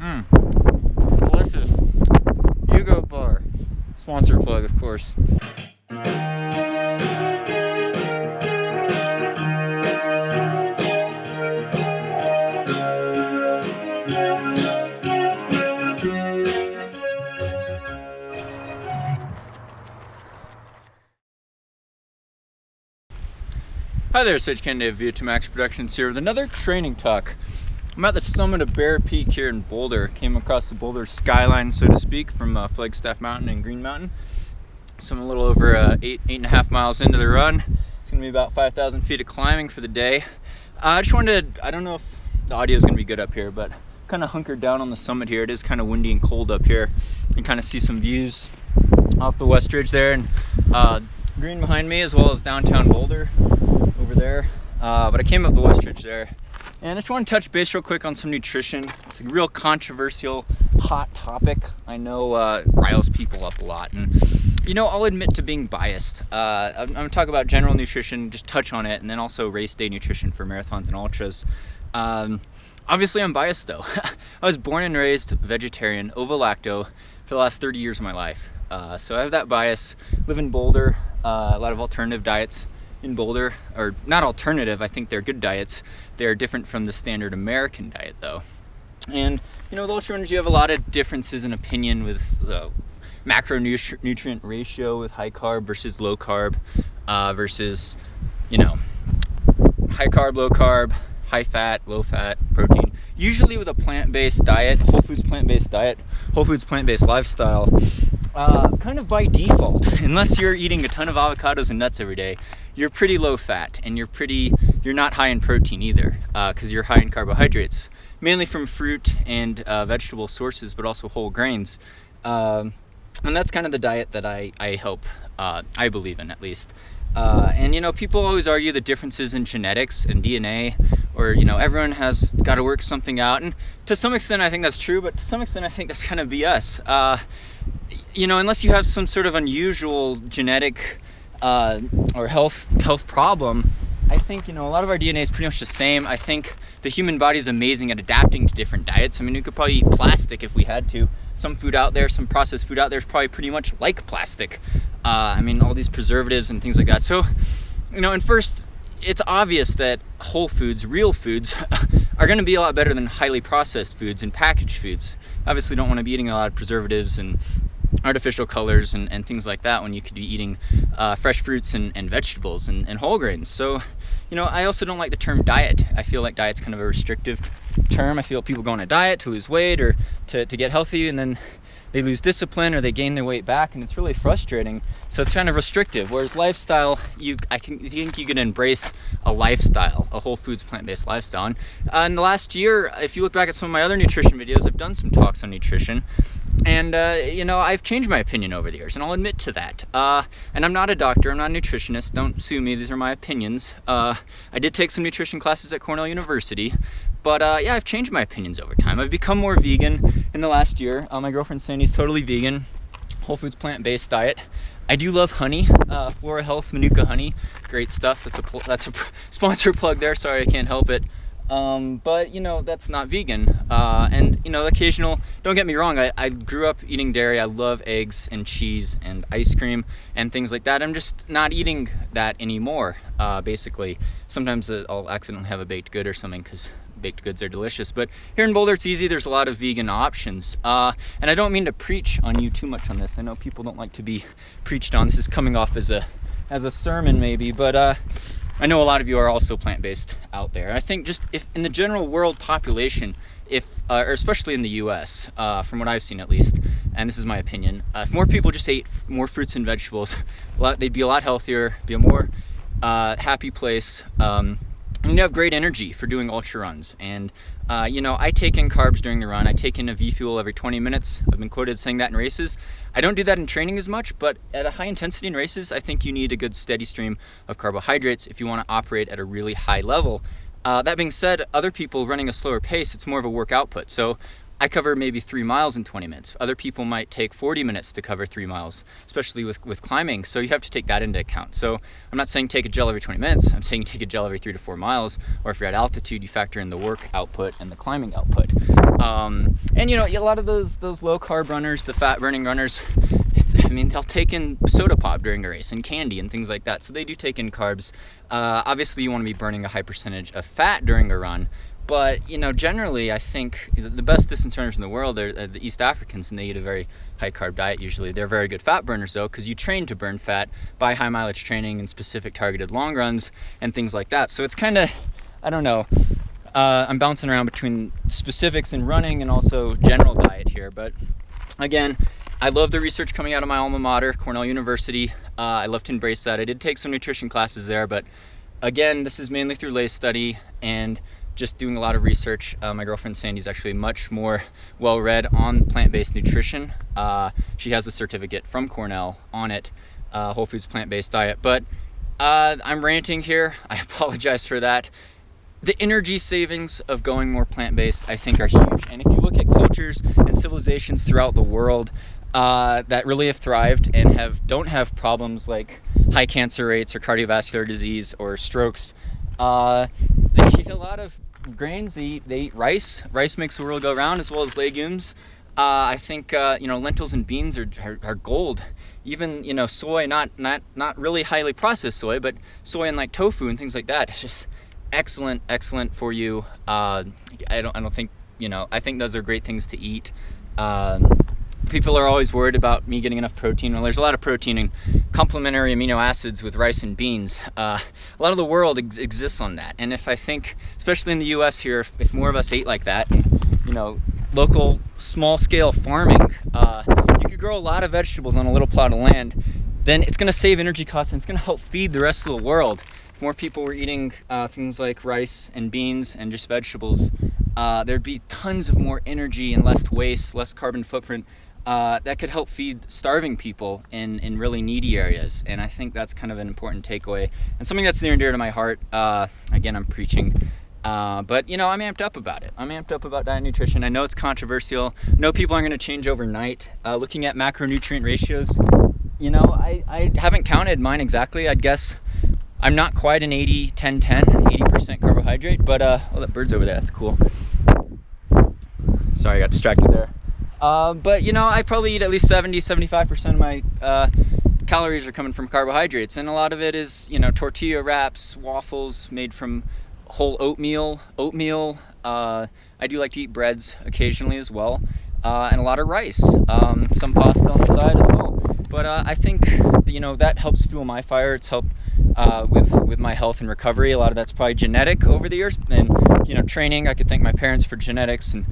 Delicious. Yugo bar. Sponsor plug, of course. Hi there, Sage Kennedy of VO2max Productions here with another training talk. I'm at the summit of Bear Peak here in Boulder. Came across the Boulder skyline, so to speak, from Flagstaff Mountain and Green Mountain. So I'm a little over 8.5 miles into the run. It's gonna be about 5,000 feet of climbing for the day. I just wanted to, I don't know if the audio is gonna be good up here, but kind of hunkered down on the summit here. It is kind of windy and cold up here. You can kind of see some views off the West Ridge there, and green behind me, as well as downtown Boulder over there. But I came up the West Ridge there, and I just want to touch base real quick on some nutrition. It's a real controversial, hot topic. I know riles people up a lot, and you know, I'll admit to being biased. I'm gonna talk about general nutrition, just touch on it, and then also race day nutrition for marathons and ultras. Obviously I'm biased though. I was born and raised vegetarian, ovo-lacto, for the last 30 years of my life. So I have that bias. Live in Boulder, a lot of alternative diets in Boulder, or not alternative, I think they're good diets. They're different from the standard American diet though. And you know, with ultra runners, you have a lot of differences in opinion with macronutrient ratio with high carb versus low carb, versus, you know, high carb, low carb, high fat, low fat, protein. Usually with a plant-based diet, whole foods plant-based diet, whole foods plant-based lifestyle, kind of by default, unless you're eating a ton of avocados and nuts every day, you're pretty low fat, and you're not high in protein either, because you're high in carbohydrates, mainly from fruit and vegetable sources, but also whole grains. And that's kind of the diet that I believe in, at least. And you know, people always argue the differences in genetics and DNA, or you know, everyone has got to work something out, and to some extent I think that's true, but to some extent I think that's kind of BS. You know, unless you have some sort of unusual genetic or health problem, I think, you know, a lot of our DNA is pretty much the same. I think the human body is amazing at adapting to different diets. I mean, we could probably eat plastic if we had to. Some food out there, some processed food out there is probably pretty much like plastic. I mean, all these preservatives and things like that. So, you know, and first, it's obvious that whole foods, real foods, are going to be a lot better than highly processed foods and packaged foods. Obviously, don't want to be eating a lot of preservatives and artificial colors and things like that when you could be eating fresh fruits and vegetables and whole grains. So, you know, I also don't like the term diet. I feel like diet's kind of a restrictive term. I feel people go on a diet to lose weight or to get healthy, and then they lose discipline or they gain their weight back, and it's really frustrating. So it's kind of restrictive. Whereas lifestyle, I think you can embrace a lifestyle, a whole foods plant-based lifestyle. And in the last year, if you look back at some of my other nutrition videos, I've done some talks on nutrition. And, you know, I've changed my opinion over the years, and I'll admit to that. And I'm not a doctor, I'm not a nutritionist, don't sue me, these are my opinions. I did take some nutrition classes at Cornell University, but yeah, I've changed my opinions over time. I've become more vegan in the last year. My girlfriend Sandy's totally vegan, whole foods plant-based diet. I do love honey, Flora Health Manuka honey, great stuff. That's a sponsor plug there, sorry I can't help it. But you know, that's not vegan, and you know, occasional, don't get me wrong, I grew up eating dairy. I love eggs and cheese and ice cream and things like that. I'm just not eating that anymore, basically. Sometimes I'll accidentally have a baked good or something, because baked goods are delicious, but here in Boulder it's easy. There's a lot of vegan options, and I don't mean to preach on you too much on this. I know people don't like to be preached on. This is coming off as a sermon maybe, but I know a lot of you are also plant-based out there. I think just if in the general world population, or especially in the US, from what I've seen at least, and this is my opinion, if more people just ate more fruits and vegetables, they'd be a lot healthier, be a more happy place, and you'd have great energy for doing ultra runs. And you know, I take in carbs during the run. I take in a V-fuel every 20 minutes. I've been quoted saying that in races. I don't do that in training as much, but at a high intensity in races, I think you need a good steady stream of carbohydrates if you want to operate at a really high level. That being said, other people running a slower pace, it's more of a work output. So I cover maybe 3 miles in 20 minutes. Other people might take 40 minutes to cover 3 miles, especially with climbing. So you have to take that into account. So I'm not saying take a gel every 20 minutes. I'm saying take a gel every 3 to 4 miles. Or if you're at altitude, you factor in the work output and the climbing output. And you know, a lot of those low carb runners, the fat burning runners, I mean, they'll take in soda pop during a race and candy and things like that. So they do take in carbs. Obviously, you want to be burning a high percentage of fat during a run. But, you know, generally, I think the best distance runners in the world are the East Africans, and they eat a very high carb diet usually. They're very good fat burners, though, because you train to burn fat by high mileage training and specific targeted long runs and things like that. So it's kind of, I don't know, I'm bouncing around between specifics in running and also general diet here. But again, I love the research coming out of my alma mater, Cornell University. I love to embrace that. I did take some nutrition classes there, but again, this is mainly through lay study and just doing a lot of research. My girlfriend Sandy's actually much more well-read on plant-based nutrition. She has a certificate from Cornell on it, whole foods plant-based diet. But I'm ranting here. I apologize for that. The energy savings of going more plant-based, I think, are huge. And if you look at cultures and civilizations throughout the world that really have thrived and don't have problems like high cancer rates or cardiovascular disease or strokes, they eat a lot of grains. They eat rice. Rice makes the world go round, as well as legumes. I think you know, lentils and beans are gold. Even, you know, soy, not really highly processed soy, but soy and like tofu and things like that. It's just excellent for you. I don't think, you know, I think those are great things to eat. People are always worried about me getting enough protein. Well, there's a lot of protein and complementary amino acids with rice and beans. A lot of the world exists on that. And if I think, especially in the US here, if more of us ate like that, and, you know, local small scale farming, you could grow a lot of vegetables on a little plot of land, then it's gonna save energy costs and it's gonna help feed the rest of the world. If more people were eating things like rice and beans and just vegetables, there'd be tons of more energy and less waste, less carbon footprint. That could help feed starving people in really needy areas. And I think that's kind of an important takeaway and something that's near and dear to my heart. Again, I'm preaching, but you know, I'm amped up about it. I'm amped up about diet and nutrition. I know it's controversial. I know people aren't going to change overnight. Looking at macronutrient ratios, you know, I haven't counted mine exactly. I'd guess I'm not quite an 80-10-10, 80% carbohydrate, but oh, that bird's over there. That's cool. Sorry, I got distracted there. But you know, I probably eat at least 70-75% of my calories are coming from carbohydrates, and a lot of it is, you know, tortilla wraps, waffles made from whole oatmeal. I do like to eat breads occasionally as well, and a lot of rice, some pasta on the side as well. But I think, you know, that helps fuel my fire. It's helped with my health and recovery. A lot of that's probably genetic over the years, and you know, training. I could thank my parents for genetics and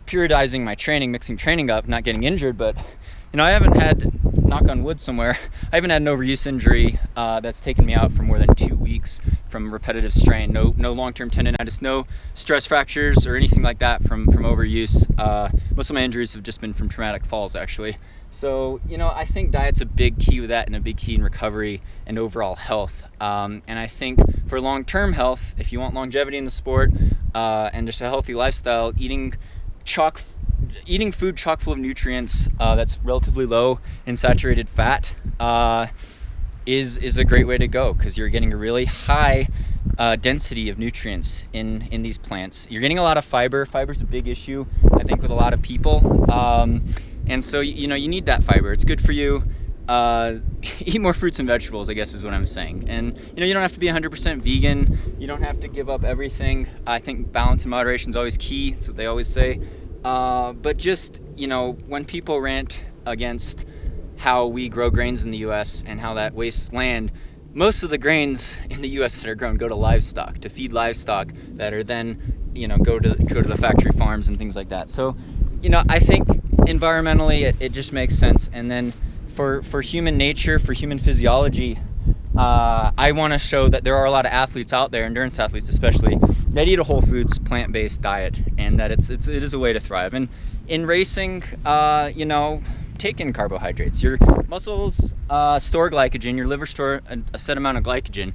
periodizing my training, mixing training up, not getting injured. But you know, I haven't had, knock on wood somewhere, I haven't had an overuse injury that's taken me out for more than 2 weeks from repetitive strain. No long-term tendonitis, no stress fractures or anything like that from overuse. Most of my injuries have just been from traumatic falls, actually. So, you know, I think diet's a big key with that and a big key in recovery and overall health. And I think for long-term health, if you want longevity in the sport and just a healthy lifestyle, eating food chock full of nutrients that's relatively low in saturated fat is a great way to go, because you're getting a really high density of nutrients in these plants. You're getting a lot of fiber. Fiber's a big issue, I think, with a lot of people. And so, you know, you need that fiber. It's good for you. Eat more fruits and vegetables, I guess is what I'm saying. And, you know, you don't have to be 100% vegan. You don't have to give up everything. I think balance and moderation is always key. That's what they always say. But just, you know, when people rant against how we grow grains in the US and how that wastes land, most of the grains in the US that are grown go to livestock, to feed livestock that are then, you know, go to the factory farms and things like that. So, you know, I think environmentally it just makes sense. And then for human nature, for human physiology, I want to show that there are a lot of athletes out there, endurance athletes especially, that eat a whole foods plant-based diet, and that it is a way to thrive. And in racing, you know, take in carbohydrates. Your muscles store glycogen, your liver store a set amount of glycogen,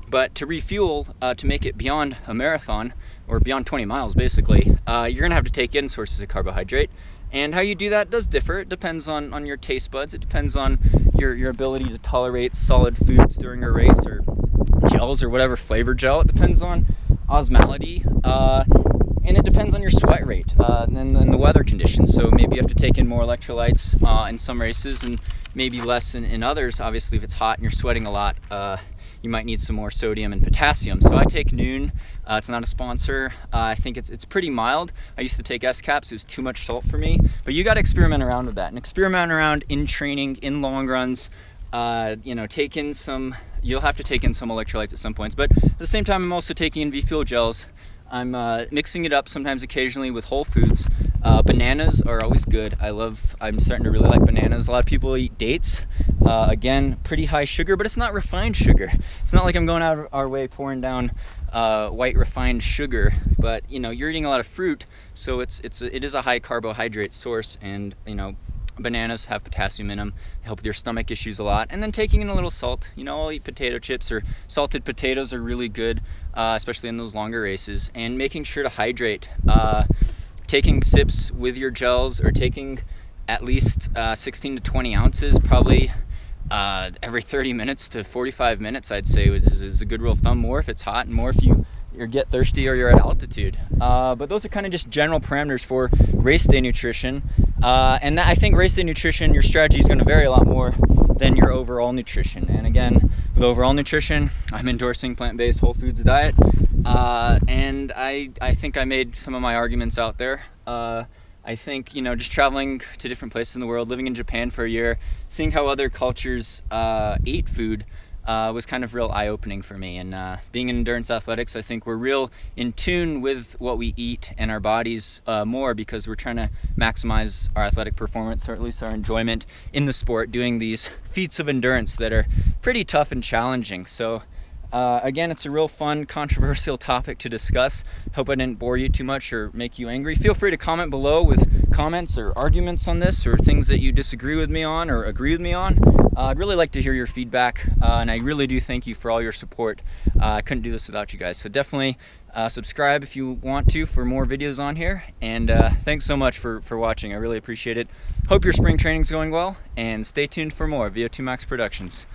But to refuel, to make it beyond a marathon, or beyond 20 miles basically, you're gonna have to take in sources of carbohydrate. And how you do that does differ. It depends on your taste buds. It depends on your ability to tolerate solid foods during a race, or gels, or whatever flavor gel. It depends on osmolality, and it depends on your sweat rate and the weather conditions. So maybe you have to take in more electrolytes in some races and maybe less in others. Obviously, if it's hot and you're sweating a lot, you might need some more sodium and potassium. So I take Noon. It's not a sponsor. I think it's pretty mild. I used to take S-Caps. It was too much salt for me. But you got to experiment around with that, and experiment around in training, in long runs. You know, take in some. You'll have to take in some electrolytes at some points. But at the same time, I'm also taking in V-Fuel gels. I'm mixing it up sometimes occasionally with whole foods. Bananas are always good. I'm starting to really like bananas. A lot of people eat dates. Again, pretty high sugar, but it's not refined sugar. It's not like I'm going out of our way pouring down white refined sugar, but you know, you're eating a lot of fruit, so it is a high carbohydrate source, and you know, bananas have potassium in them, help with your stomach issues a lot. And then taking in a little salt. You know, I'll eat potato chips, or salted potatoes are really good, especially in those longer races. And making sure to hydrate, taking sips with your gels, or taking at least 16 to 20 ounces, probably every 30 minutes to 45 minutes, I'd say is a good rule of thumb. More if it's hot, and more if you get thirsty or you're at altitude. But those are kind of just general parameters for race day nutrition. And I think race day nutrition, your strategy is going to vary a lot more than your overall nutrition. And again, with overall nutrition, I'm endorsing plant-based whole foods diet. And I think I made some of my arguments out there. I think, you know, just traveling to different places in the world, living in Japan for a year, seeing how other cultures ate food, was kind of real eye-opening for me. And being in endurance athletics, I think we're real in tune with what we eat and our bodies more, because we're trying to maximize our athletic performance, or at least our enjoyment in the sport, doing these feats of endurance that are pretty tough and challenging. So again, it's a real fun, controversial topic to discuss. Hope I didn't bore you too much or make you angry. Feel free to comment below with comments or arguments on this, or things that you disagree with me on or agree with me on. I'd really like to hear your feedback, and I really do thank you for all your support. I couldn't do this without you guys. So definitely subscribe if you want to for more videos on here. And thanks so much for watching. I really appreciate it. Hope your spring training's going well, and stay tuned for more VO2 Max Productions.